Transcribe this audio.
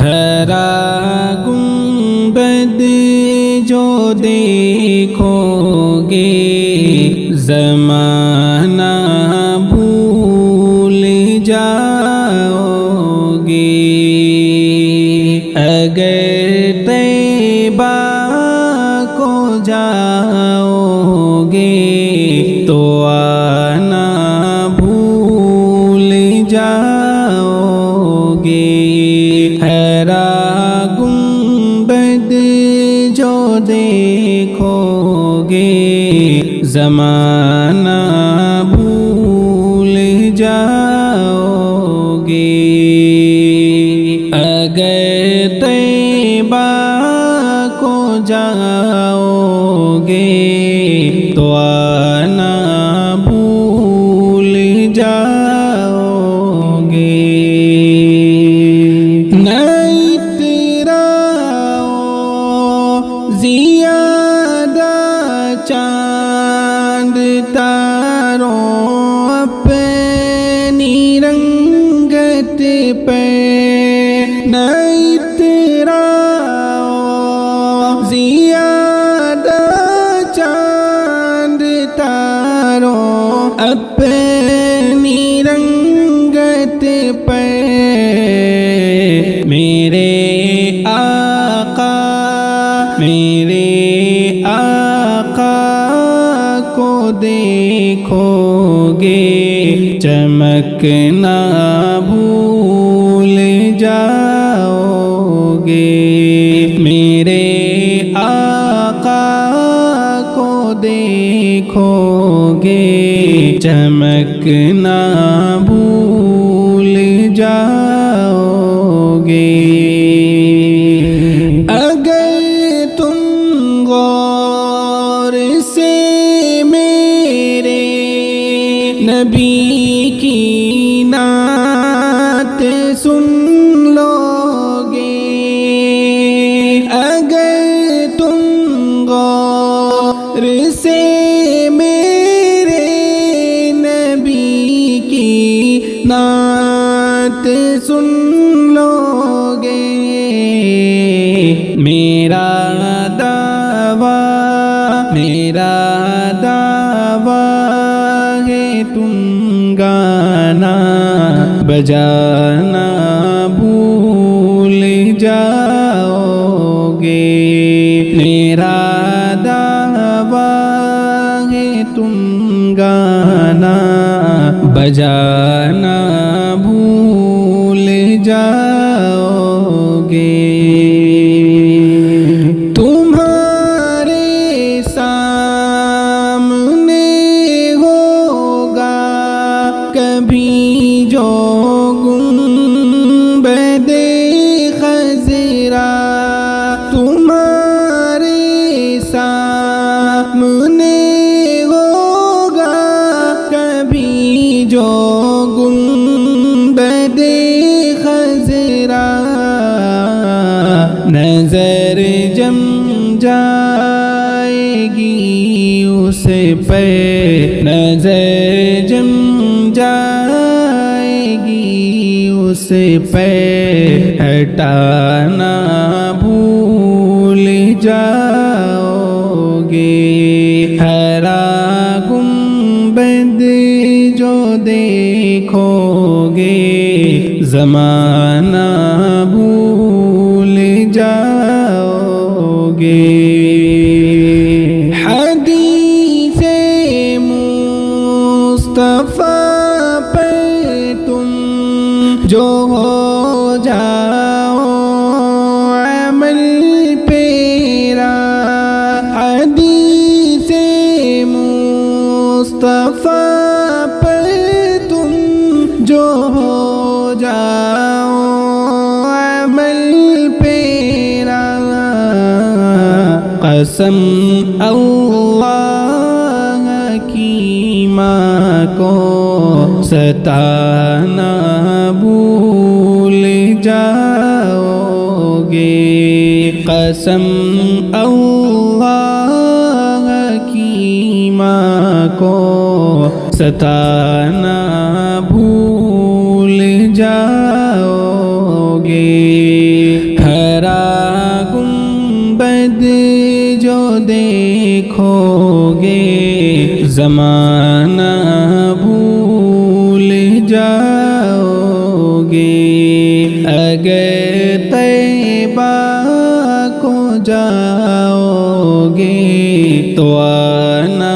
ہرا گنبد جو دیکھو گے زمانہ بھول جاؤ گے، اگر طیبہ کو جاؤ گے تو آنا بھول جاؤ گے۔ ہرا گنبد جو دیکھو گے زمانہ بھول جاؤ گے، اگر طیبہ کو جاؤ گے تو آنا بھول جاؤ گے۔ نہ اتراؤ زیادہ چاند تاروں اپنی رنگت پہ، نہ اتراؤ زیادہ چاند تاروں اپنی رنگت پہ، میرے آقا کو دیکھو گے چمکنا بھول جاؤ گے، میرے آقا کو دیکھو گے چمکنا بھول جاؤ گے۔ اگر تم غور سے میرے نبی کی نعت سن لو گے، اگر تم غور سے میرے نبی کی نعت سن لو گے، میرا دعویٰ ہے تم گانا بجانا بھول جاؤ گے، میرا دعویٰ ہے تم گانا بجانا بھول جاؤ گے۔ تمہارے سامنے ہوگا کبھی جو گنبد خضرا، تمہارے سامنے ہوگا کبھی جو گنبد خضرا، نظر جم جائے گی اس پہ، نظر جم جائے گی اس پہ، ہٹانا بھول جاؤ گے۔ ہرا گنبد جو دیکھو گے زمانہ بھول جاؤ گے۔ حدیث مصطفیٰ پہ تم جو ہو جاؤ عمل پیرا، حدیث مصطفیٰ پہ تم جو ہو جاؤ عمل پیرا، قسم اللہ کی ماں کو ستانا بھول جاؤ گے، قسم اللہ کی ماں کو ستانا بھول جاؤ گے، ہرا گنبد جو دیکھو گے، زمانہ بھول جاؤ گے، اگر طیبہ کو جاؤ گے تو آنا